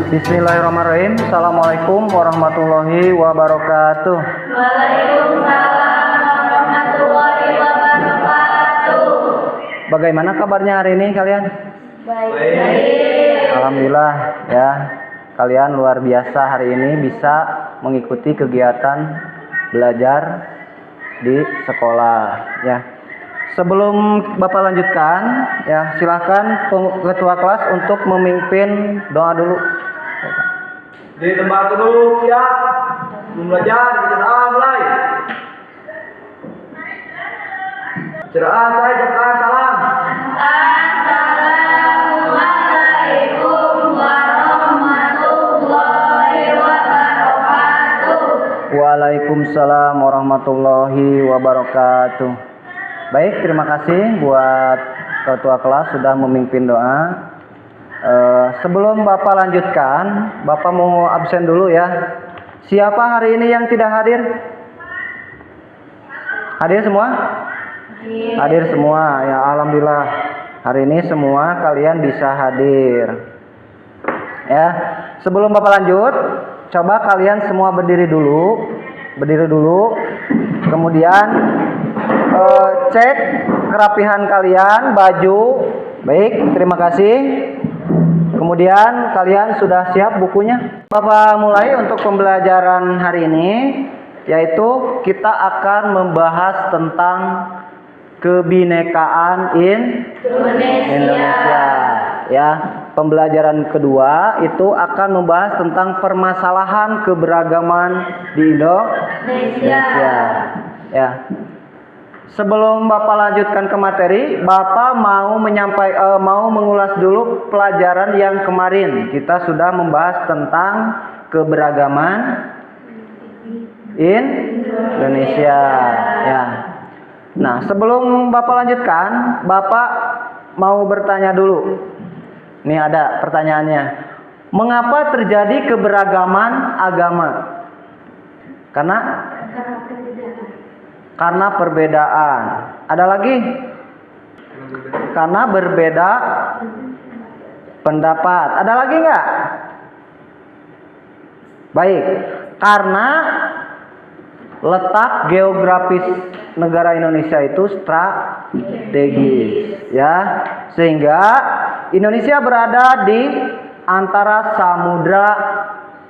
Bismillahirrahmanirrahim. Assalamualaikum warahmatullahi wabarakatuh. Waalaikumsalam warahmatullahi wabarakatuh. Bagaimana kabarnya hari ini kalian? Baik. Alhamdulillah ya. Kalian luar biasa hari ini bisa mengikuti kegiatan belajar di sekolah ya. Sebelum Bapak lanjutkan ya, silakan ketua kelas untuk memimpin doa dulu. Di tempat duduk siap, belajar berdoa mulai. Cerah saya ucapkan salam. Assalamualaikum warahmatullahi wabarakatuh. Waalaikumsalam warahmatullahi wabarakatuh. Baik, terima kasih buat ketua kelas sudah memimpin doa. Sebelum Bapak lanjutkan, Bapak mau absen dulu ya. Siapa hari ini yang tidak hadir? Hadir semua? Hadir semua ya, alhamdulillah. Hari ini semua kalian bisa hadir. Ya, sebelum Bapak lanjut, coba kalian semua berdiri dulu. Berdiri dulu. Kemudian cek kerapihan kalian, baju. Baik, terima kasih. Kemudian kalian sudah siap bukunya? Bapak mulai untuk pembelajaran hari ini, yaitu kita akan membahas tentang kebinekaan Indonesia. Ya, pembelajaran kedua itu akan membahas tentang permasalahan keberagaman di Indonesia. Ya. Sebelum Bapak lanjutkan ke materi, Bapak mau mengulas dulu pelajaran yang kemarin. Kita sudah membahas tentang keberagaman Indonesia. Ya. Nah, sebelum Bapak lanjutkan, Bapak mau bertanya dulu. Ini ada pertanyaannya. Mengapa terjadi keberagaman agama? Karena perbedaan. Ada lagi? Karena berbeda pendapat. Ada lagi nggak? Baik. Karena letak geografis negara Indonesia itu strategis, ya. Sehingga Indonesia berada di antara Samudra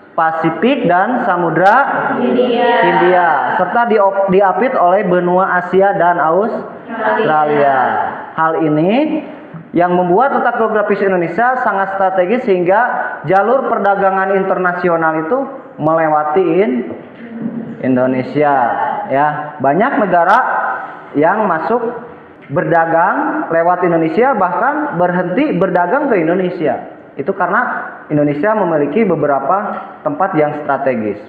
Pasifik dan Samudra Hindia, serta diapit oleh benua Asia dan Australia. Hal ini yang membuat letak geografis Indonesia sangat strategis sehingga jalur perdagangan internasional itu melewati Indonesia. Ya, banyak negara yang masuk berdagang lewat Indonesia, bahkan berhenti berdagang ke Indonesia. Itu karena Indonesia memiliki beberapa tempat yang strategis.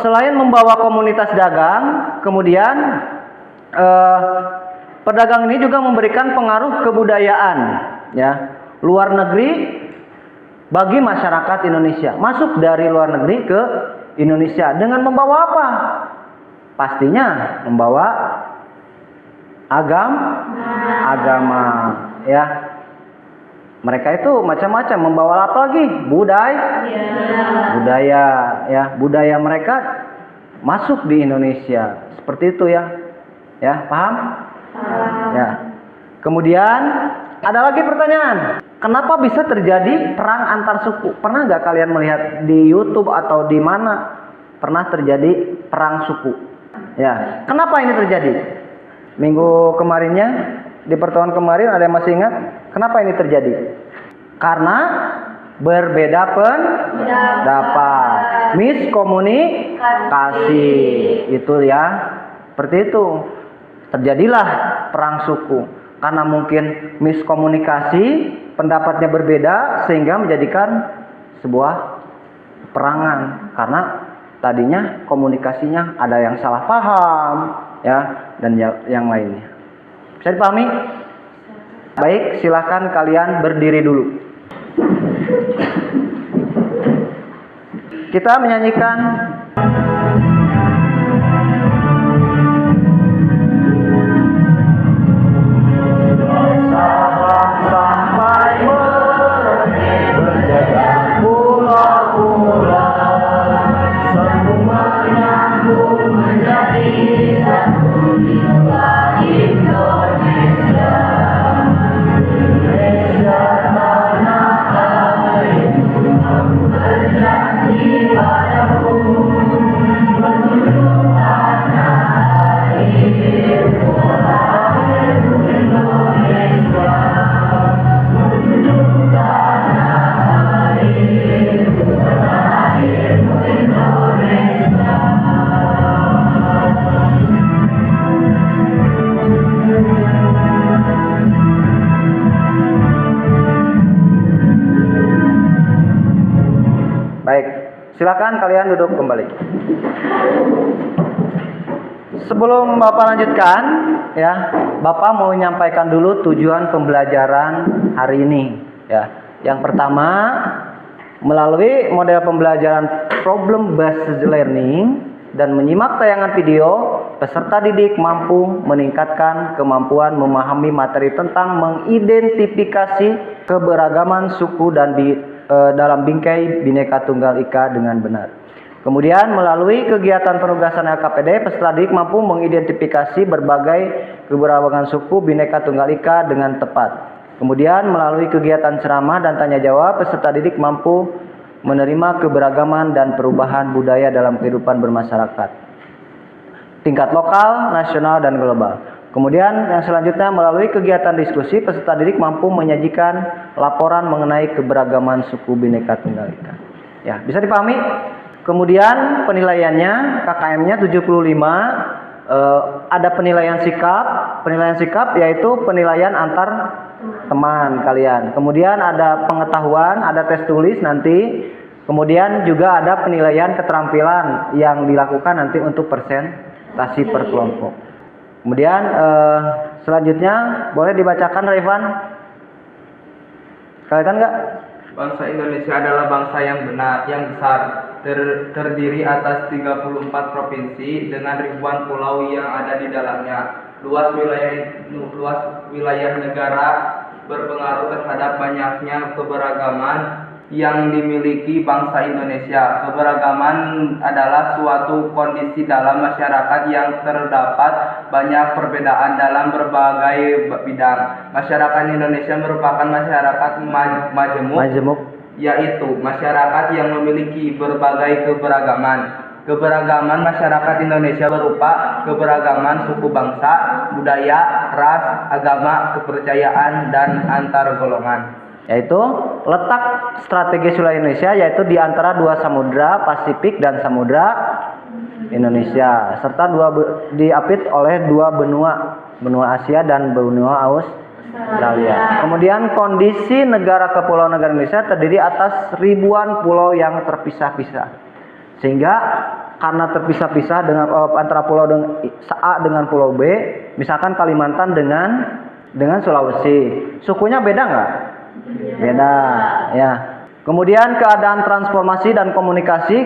Selain membawa komunitas dagang, kemudian pedagang ini juga memberikan pengaruh kebudayaan, ya, luar negeri bagi masyarakat Indonesia. Masuk dari luar negeri ke Indonesia dengan membawa apa? Pastinya membawa agama, ya. Mereka itu macam-macam, membawa apa lagi? Budaya, ya. Budaya mereka masuk di Indonesia. Seperti itu ya. Ya, paham? Ya. Kemudian ada lagi pertanyaan. Kenapa bisa terjadi perang antar suku? Pernah nggak kalian melihat di YouTube atau di mana pernah terjadi perang suku? Ya. Kenapa ini terjadi? Minggu kemarinnya, di pertemuan kemarin ada yang masih ingat? Kenapa ini terjadi? Karena berbeda pendapat. miskomunikasi. Itu ya. Seperti itu. Terjadilah perang suku karena mungkin miskomunikasi, pendapatnya berbeda sehingga menjadikan sebuah perangan karena tadinya komunikasinya ada yang salah paham ya dan yang lainnya. Bisa dipahami? Baik, silakan kalian berdiri dulu. Kita menyanyikan sampai berjalan pulau-pulau, semuanya menjadi satu jiwa Indonesia. Indonesia tanah airku, berjanji padamu, menuju tanah airku, airku Indonesia, menuju tanah airku, airku Indonesia. Baik, silakan kalian duduk kembali. Sebelum Bapak lanjutkan, ya, Bapak mau menyampaikan dulu tujuan pembelajaran hari ini. Ya, yang pertama, melalui model pembelajaran problem based learning dan menyimak tayangan video, peserta didik mampu meningkatkan kemampuan memahami materi tentang mengidentifikasi keberagaman suku dan dalam bingkai Bhinneka Tunggal Ika dengan benar. Kemudian melalui kegiatan penugasan LKPD, peserta didik mampu mengidentifikasi berbagai keberagaman suku Bhinneka Tunggal Ika dengan tepat. Kemudian melalui kegiatan ceramah dan tanya jawab, peserta didik mampu menerima keberagaman dan perubahan budaya dalam kehidupan bermasyarakat, tingkat lokal, nasional, dan global. Kemudian yang selanjutnya melalui kegiatan diskusi, peserta didik mampu menyajikan laporan mengenai keberagaman suku Bhinneka Tunggal Ika. Ya, bisa dipahami? Kemudian penilaiannya, KKM-nya 75, ada penilaian sikap. Penilaian sikap yaitu penilaian antar teman kalian. Kemudian ada pengetahuan, ada tes tulis nanti. Kemudian juga ada penilaian keterampilan yang dilakukan nanti untuk presentasi per kelompok. Kemudian selanjutnya boleh dibacakan Revan. Kelihatan nggak? Bangsa Indonesia adalah bangsa yang benar, yang besar, terdiri atas 34 provinsi dengan ribuan pulau yang ada di dalamnya. Luas wilayah negara berpengaruh terhadap banyaknya keberagaman yang dimiliki bangsa Indonesia. Keberagaman adalah suatu kondisi dalam masyarakat yang terdapat banyak perbedaan dalam berbagai bidang. Masyarakat Indonesia merupakan masyarakat majemuk, yaitu masyarakat yang memiliki berbagai keberagaman. Keberagaman masyarakat Indonesia berupa keberagaman suku bangsa, budaya, ras, agama, kepercayaan, dan antar golongan. Yaitu letak strategis wilayah Indonesia yaitu di antara dua samudra Pasifik dan Samudra Indonesia, serta diapit oleh dua benua Asia dan benua Australia. Kemudian kondisi negara kepulauan negara Indonesia terdiri atas ribuan pulau yang terpisah-pisah, sehingga karena terpisah-pisah dengan antara pulau A dengan pulau B, misalkan Kalimantan dengan Sulawesi, sukunya beda nggak? Beda, ya. Kemudian keadaan transformasi dan komunikasi,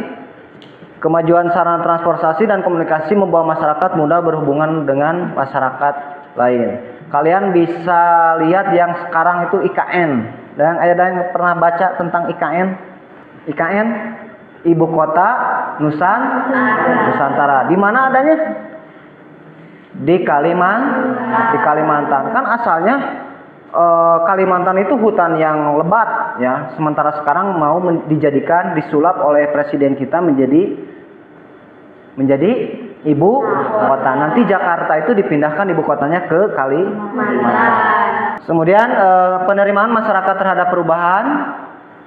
kemajuan sarana transportasi dan komunikasi membawa masyarakat mudah berhubungan dengan masyarakat lain. Kalian bisa lihat yang sekarang itu IKN. Dan ada yang pernah baca tentang IKN? IKN, Ibu Kota Nusantara. Di mana adanya? Di Kalimantan. Kan asalnya Kalimantan itu hutan yang lebat, ya. Sementara sekarang mau dijadikan disulap oleh presiden kita menjadi ibu kota. Nanti Jakarta itu dipindahkan ibu kotanya ke Kalimantan. Kemudian penerimaan masyarakat terhadap perubahan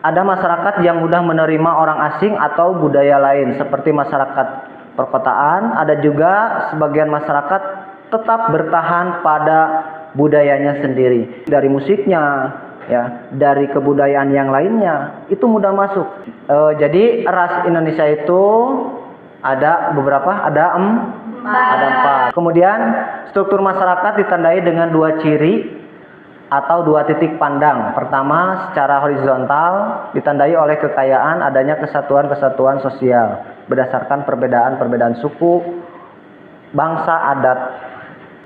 ada masyarakat yang mudah menerima orang asing atau budaya lain seperti masyarakat perkotaan. Ada juga sebagian masyarakat tetap bertahan pada budayanya sendiri. Dari musiknya, ya, dari kebudayaan yang lainnya itu mudah masuk. Jadi ras Indonesia itu ada beberapa, ada 4. Kemudian struktur masyarakat ditandai dengan 2 ciri atau 2 titik pandang. Pertama, secara horizontal ditandai oleh kekayaan, adanya kesatuan-kesatuan sosial berdasarkan perbedaan-perbedaan suku, bangsa, adat.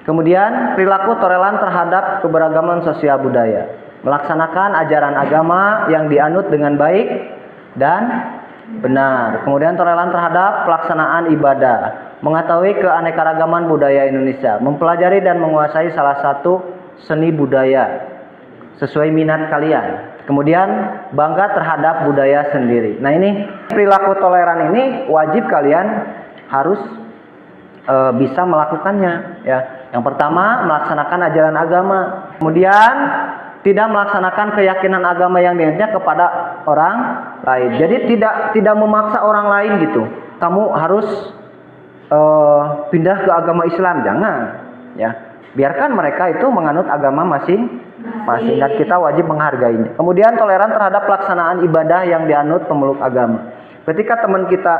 Kemudian perilaku toleran terhadap keberagaman sosial budaya, melaksanakan ajaran agama yang dianut dengan baik dan benar. Kemudian toleran terhadap pelaksanaan ibadah, mengetahui keanekaragaman budaya Indonesia, mempelajari dan menguasai salah satu seni budaya sesuai minat kalian. Kemudian bangga terhadap budaya sendiri. Nah, ini perilaku toleran ini wajib kalian harus bisa melakukannya, ya. Yang pertama, melaksanakan ajaran agama. Kemudian tidak melaksanakan keyakinan agama yang dianutnya kepada orang lain. Jadi tidak memaksa orang lain gitu. Kamu harus pindah ke agama Islam, jangan, ya. Biarkan mereka itu menganut agama masing-masing dan kita wajib menghargainya. Kemudian toleran terhadap pelaksanaan ibadah yang dianut pemeluk agama. Ketika teman kita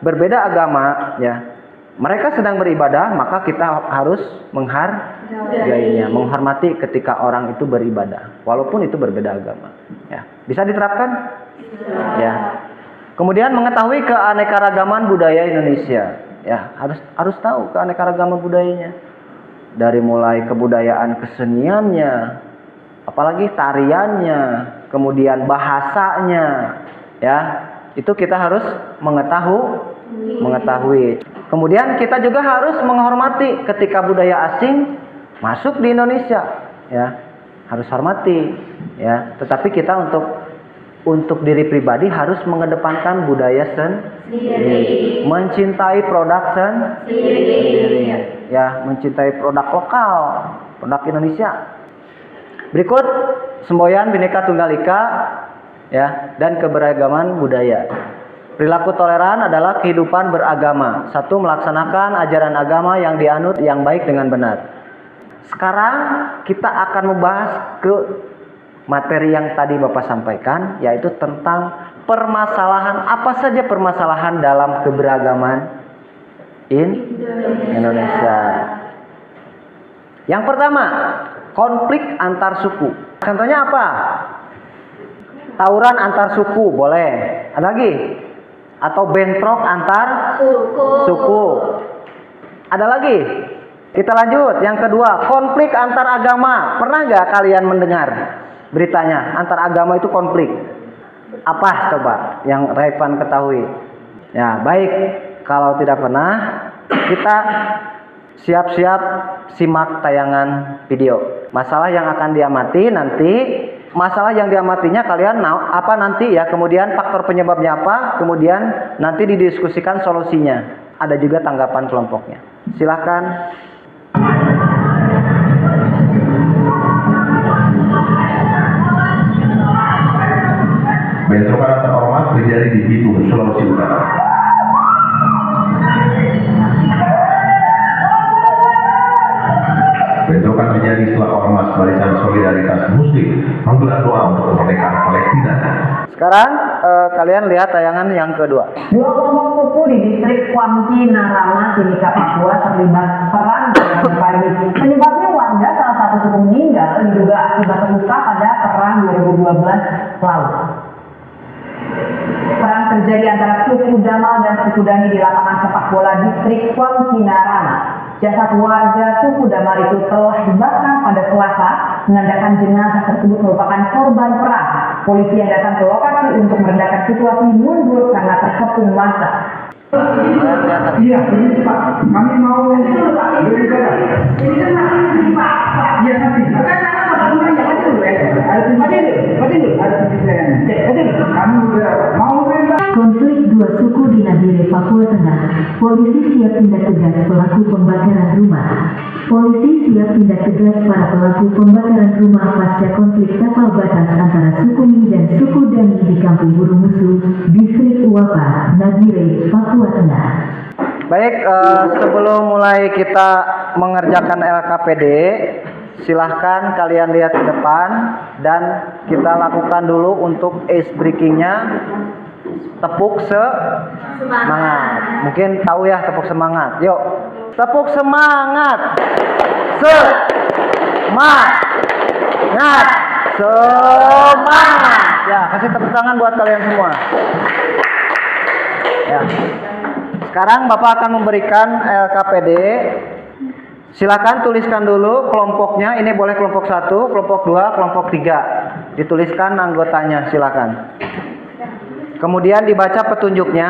berbeda agama, ya, mereka sedang beribadah, maka kita harus menghargainya, menghormati ketika orang itu beribadah, walaupun itu berbeda agama. Ya, bisa diterapkan? Ya. Kemudian mengetahui keanekaragaman budaya Indonesia. Ya, harus tahu keanekaragaman budayanya. Dari mulai kebudayaan keseniannya, apalagi tariannya, kemudian bahasanya, ya, itu kita harus mengetahui. Kemudian kita juga harus menghormati ketika budaya asing masuk di Indonesia, ya, harus hormati, ya. Tetapi kita untuk diri pribadi harus mengedepankan budaya sendiri, mencintai produk sendiri, ya, mencintai produk lokal, produk Indonesia. Berikut semboyan Bhinneka Tunggal Ika, ya, dan keberagaman budaya. Perilaku toleran adalah kehidupan beragama. 1. Melaksanakan ajaran agama yang dianut yang baik dengan benar. Sekarang kita akan membahas ke materi yang tadi Bapak sampaikan, yaitu tentang permasalahan, apa saja permasalahan dalam keberagaman Indonesia. Yang pertama, konflik antar suku. Contohnya apa? Tawuran antar suku, boleh. Ada lagi? Atau bentrok antar suku. Ada lagi? Kita lanjut. Yang kedua, konflik antar agama. Pernah nggak kalian mendengar beritanya? Antar agama itu konflik. Apa coba yang Raivan ketahui? Ya, baik. Kalau tidak pernah, kita siap-siap simak tayangan video. Masalah yang akan diamati nanti, masalah yang diamatinya kalian apa nanti, ya, kemudian faktor penyebabnya apa, kemudian nanti didiskusikan solusinya. Ada juga tanggapan kelompoknya. Silahkan. Bentrokan antar ormas terjadi di Bitung, Sulawesi Utara. Bentrokan terjadi setelah ormas Barisan Solidaritas Muslim menggelar doa untuk kemerdekaan Palestina. Sekarang kalian lihat tayangan yang kedua. 2 kelompok suku di distrik Kuamki Narama, Timika, Papua terlibat perang dalam gempa ini. Penyebabnya warga salah satu suku meninggal diduga akibat terluka pada perang 2012 lalu. Perang terjadi antara suku Damal dan suku Dani di lapangan sepak bola distrik Kuamki Narama. Jasad warga suku Damal itu telah dibakar pada Selasa, menandakan jenazah tersebut merupakan korban perang. Polisi yang datang ke lokasi untuk meredakan situasi mundur karena terkepung massa. Iya, ini Pak. Kami mau berbicara. Iya, nanti. Konflik 2 suku di Nabire, Papua Tengah. Polisi siap tindak tegas pelaku pembakaran rumah. Polisi siap tindak tegas para pelaku pembakaran rumah pasca konflik tapal batas antara suku Mi dan suku Dani di Kampung Buru Musuh, Distrik Uapa, Nagire, Papua Tengah. Baik, sebelum mulai kita mengerjakan LKPD, silahkan kalian lihat ke depan dan kita lakukan dulu untuk ice breakingnya. Tepuk semangat. Mungkin tahu ya tepuk semangat. Yuk, tepuk semangat. Semangat. Semangat. Ya, kasih tepuk tangan buat kalian semua. Ya. Sekarang Bapak akan memberikan LKPD. Silakan tuliskan dulu kelompoknya. Ini boleh kelompok 1, kelompok 2, kelompok 3. Dituliskan anggotanya, silakan. Kemudian dibaca petunjuknya.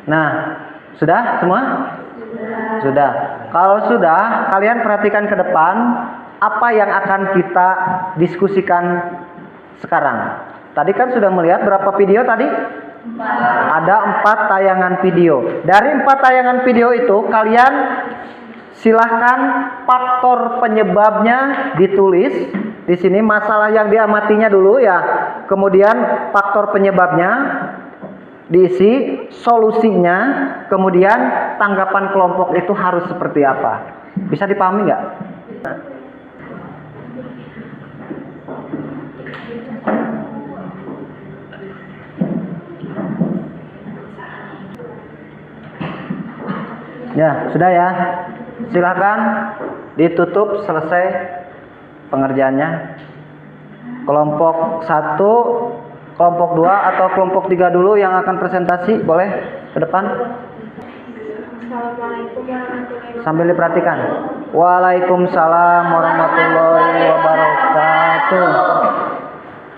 Nah, sudah semua? Sudah. Kalau sudah, kalian perhatikan ke depan apa yang akan kita diskusikan sekarang. Tadi kan sudah melihat berapa video tadi? Ada 4 tayangan video. Dari 4 tayangan video itu kalian silahkan faktor penyebabnya ditulis. Di sini masalah yang diamatinya dulu ya. Kemudian faktor penyebabnya diisi, solusinya, kemudian tanggapan kelompok itu harus seperti apa. Bisa dipahami nggak? Ya, sudah ya. Silakan ditutup, selesai pengerjaannya. Kelompok 1, kelompok 2 atau kelompok 3 dulu yang akan presentasi, boleh ke depan. Assalamualaikum warahmatullahi wabarakatuh. Sambil diperhatikan. Waalaikumsalam warahmatullahi wabarakatuh.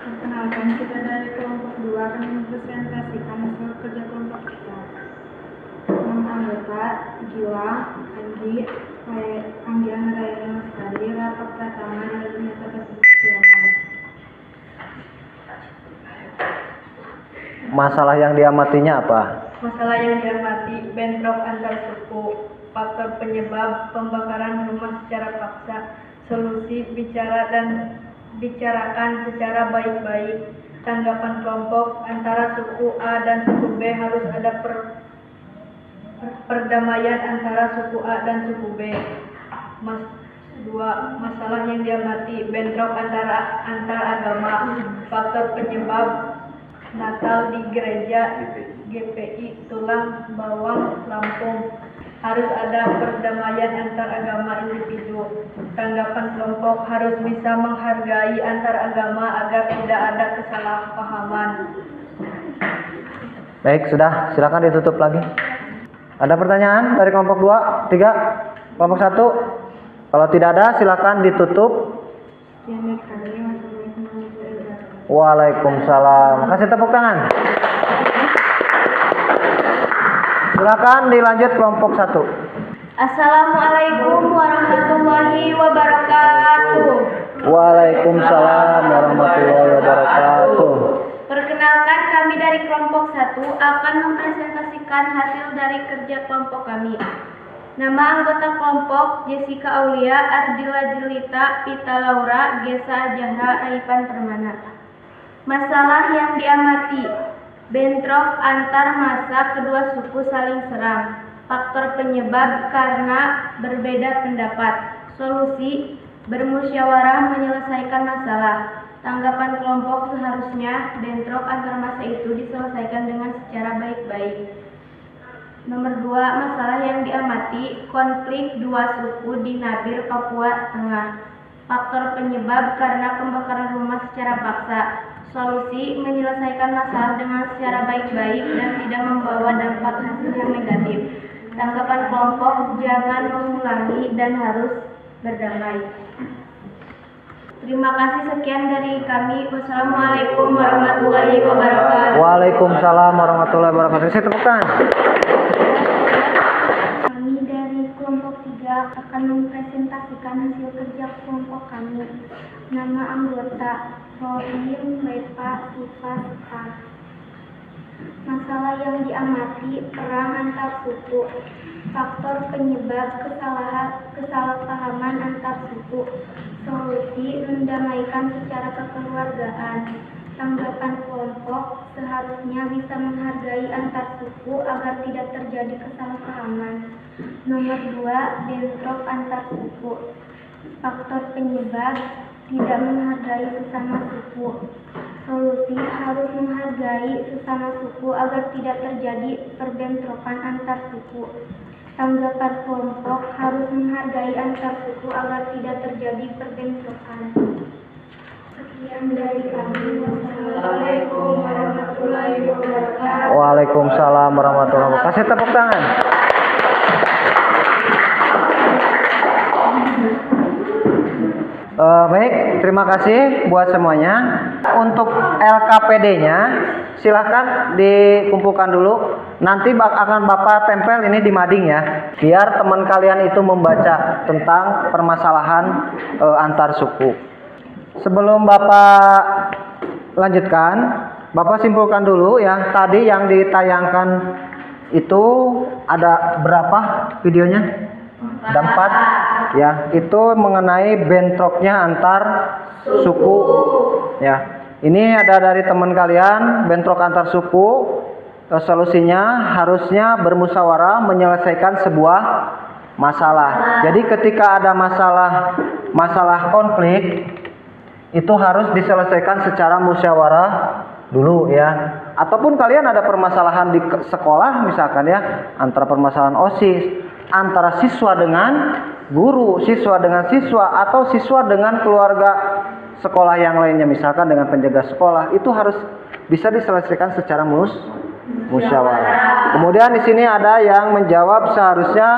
Perkenalkan, kita dari kelompok 2 akan mempresentasikan hasil kerja kelompok kita. Nama anggota Gilang, Anggi, Anggayana Lestari, Rapat Pratama, dan ternyata kesetiaan. Masalah yang diamatinya apa? Masalah yang diamati bentrok antar suku, faktor penyebab pembakaran rumah secara paksa, solusi bicarakan secara baik-baik, tanggapan kelompok antara suku A dan suku B harus ada perdamaian antara suku A dan suku B. 2. Masalah yang diamati bentrok antar agama, faktor penyebab Natal di gereja GPI Tulang Bawang Lampung, harus ada perdamaian antar agama individu. Tanggapan kelompok harus bisa menghargai antar agama agar tidak ada kesalahpahaman. Baik, sudah. Silakan ditutup lagi. Ada pertanyaan dari kelompok 2, 3, kelompok 1? Kalau tidak ada, silakan ditutup. Waalaikumsalam. Kasih tepuk tangan. Silakan dilanjut kelompok 1. Assalamualaikum warahmatullahi wabarakatuh. Waalaikumsalam warahmatullahi wabarakatuh. Perkenalkan, kami dari kelompok 1 akan mempresentasikan hasil dari kerja kelompok kami. Nama anggota kelompok Jessica Aulia, Ardila Jelita, Pita Laura, Gesa Jahra, Raipan Permana. Masalah yang diamati, bentrok antar massa kedua suku saling serang. Faktor penyebab karena berbeda pendapat. Solusi, bermusyawarah menyelesaikan masalah. Tanggapan kelompok seharusnya bentrok antar massa itu diselesaikan dengan secara baik-baik. Nomor 2, masalah yang diamati, konflik dua suku di Nabir, Papua Tengah. Faktor penyebab karena pembakaran rumah secara paksa. Solusi, menyelesaikan masalah dengan secara baik-baik dan tidak membawa dampak hasil yang negatif. Tanggapan kelompok, jangan mengulangi dan harus berdamai. Terima kasih, sekian dari kami. Wassalamualaikum warahmatullahi wabarakatuh. Waalaikumsalam warahmatullahi wabarakatuh. Saya tepuk tangan. Kami dari kelompok 3 akan mempresentasikan hasil kerja kelompok kami. Nama anggota Rohim, Lepa, Siva, Seta. Masalah yang diamati, perang antar suku. Faktor penyebab kesalahpahaman antar suku. Solusi mendamaikan secara kekeluargaan. Tanggapan kelompok seharusnya bisa menghargai antar suku agar tidak terjadi kesalahpahaman. Nomor 2, bentrok antar suku. Faktor penyebab tidak menghargai sesama suku. Solusi harus menghargai sesama suku agar tidak terjadi perbentrokan antar suku. Tanggapan kelompok harus menghargai antar suku agar tidak terjadi perbentrokan. Sekian dari kami. Wassalamualaikum warahmatullahi wabarakatuh. Waalaikumsalam warahmatullahi wabarakatuh. Kasih tepuk tangan. Baik, terima kasih buat semuanya. Untuk LKPD-nya silahkan dikumpulkan dulu. Nanti akan Bapak tempel ini di mading ya, biar teman kalian itu membaca tentang permasalahan antar suku. Sebelum Bapak lanjutkan, Bapak simpulkan dulu ya. Tadi yang ditayangkan itu ada berapa videonya? Ada 4 ya. Itu mengenai bentroknya antar suku ya. Ini ada dari teman kalian, bentrok antar suku. Solusinya harusnya bermusyawarah menyelesaikan sebuah masalah. Jadi ketika ada masalah konflik, itu harus diselesaikan secara musyawarah dulu ya. Ataupun kalian ada permasalahan di sekolah misalkan ya, antara permasalahan OSIS, antara siswa dengan guru, siswa dengan siswa, atau siswa dengan keluarga sekolah yang lainnya, misalkan dengan penjaga sekolah, itu harus bisa diselesaikan secara musyawarah. Kemudian di sini ada yang menjawab seharusnya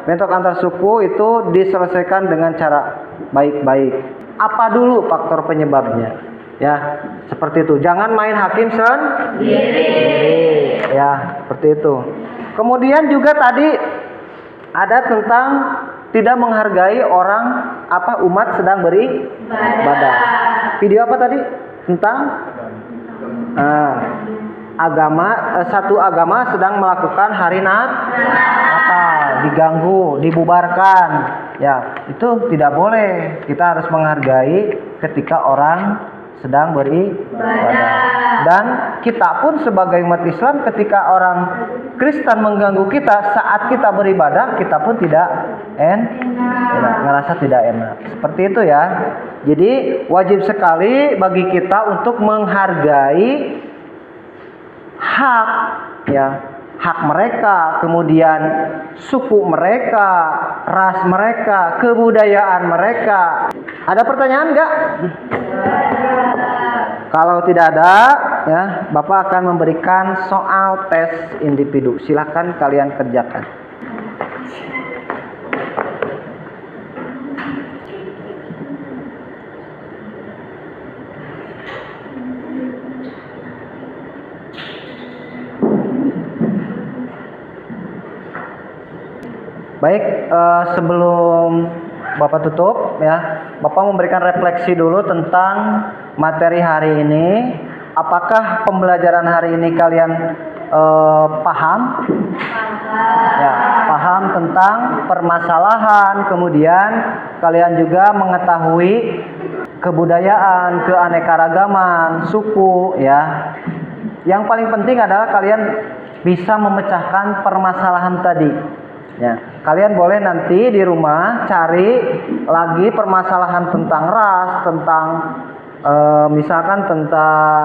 bentrok antar suku itu diselesaikan dengan cara baik-baik. Apa dulu faktor penyebabnya? Ya, seperti itu. Jangan main hakim sendiri. Ya, seperti itu. Kemudian juga tadi ada tentang tidak menghargai orang umat sedang beribadah. Video apa tadi? Tentang satu agama sedang melakukan hari Natal, diganggu, dibubarkan. Ya, itu tidak boleh. Kita harus menghargai ketika orang sedang beribadah. Dan kita pun sebagai umat Islam, ketika orang Kristen mengganggu kita saat kita beribadah, kita pun tidak ngerasa tidak enak. Seperti itu ya. Jadi wajib sekali bagi kita untuk menghargai hak ya, hak mereka, kemudian suku mereka, ras mereka, kebudayaan mereka. Ada pertanyaan enggak? Kalau tidak ada ya, Bapak akan memberikan soal tes individu. Silahkan kalian kerjakan. Baik, sebelum Bapak tutup ya, Bapak memberikan refleksi dulu tentang materi hari ini. Apakah pembelajaran hari ini kalian paham? Ya, paham tentang permasalahan, kemudian kalian juga mengetahui kebudayaan, keanekaragaman, suku ya. Yang paling penting adalah kalian bisa memecahkan permasalahan tadi. Ya, kalian boleh nanti di rumah cari lagi permasalahan tentang ras, tentang misalkan tentang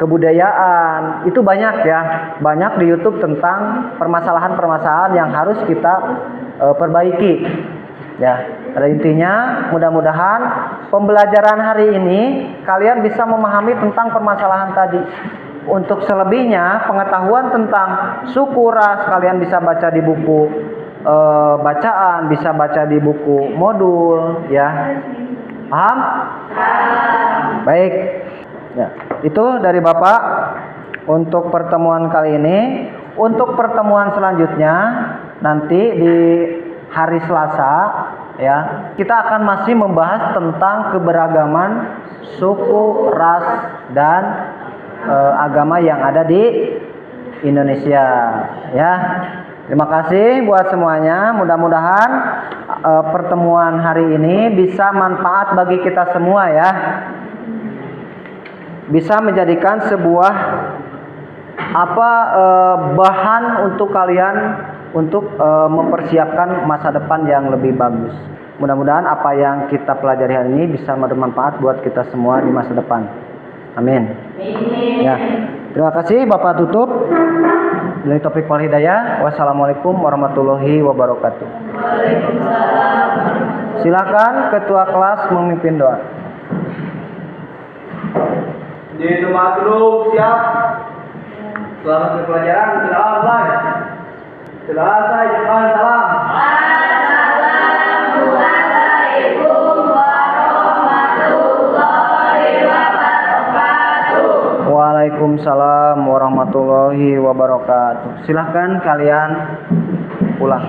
kebudayaan. Itu banyak ya, banyak di YouTube tentang permasalahan-permasalahan yang harus kita perbaiki. Ya, pada intinya mudah-mudahan pembelajaran hari ini kalian bisa memahami tentang permasalahan tadi. Untuk selebihnya pengetahuan tentang suku ras kalian bisa baca di buku bacaan, bisa baca di buku modul ya. Paham? Baik. Ya, itu dari Bapak untuk pertemuan kali ini. Untuk pertemuan selanjutnya nanti di hari Selasa ya, kita akan masih membahas tentang keberagaman suku, ras dan agama yang ada di Indonesia ya. Terima kasih buat semuanya. Mudah-mudahan pertemuan hari ini bisa manfaat bagi kita semua ya. Bisa menjadikan sebuah bahan untuk kalian untuk mempersiapkan masa depan yang lebih bagus. Mudah-mudahan apa yang kita pelajari hari ini bisa bermanfaat buat kita semua di masa depan. Amin. Ya. Terima kasih, Bapak tutup. Dari topik wal hidayah. Wassalamualaikum warahmatullahi wabarakatuh. Silakan ketua kelas memimpin doa. Jadi jemaat dulu siap. Selamat berpelajaran. Selesai. Jemaah salam. Waalaikumsalam warahmatullahi wabarakatuh. Silahkan kalian pulang.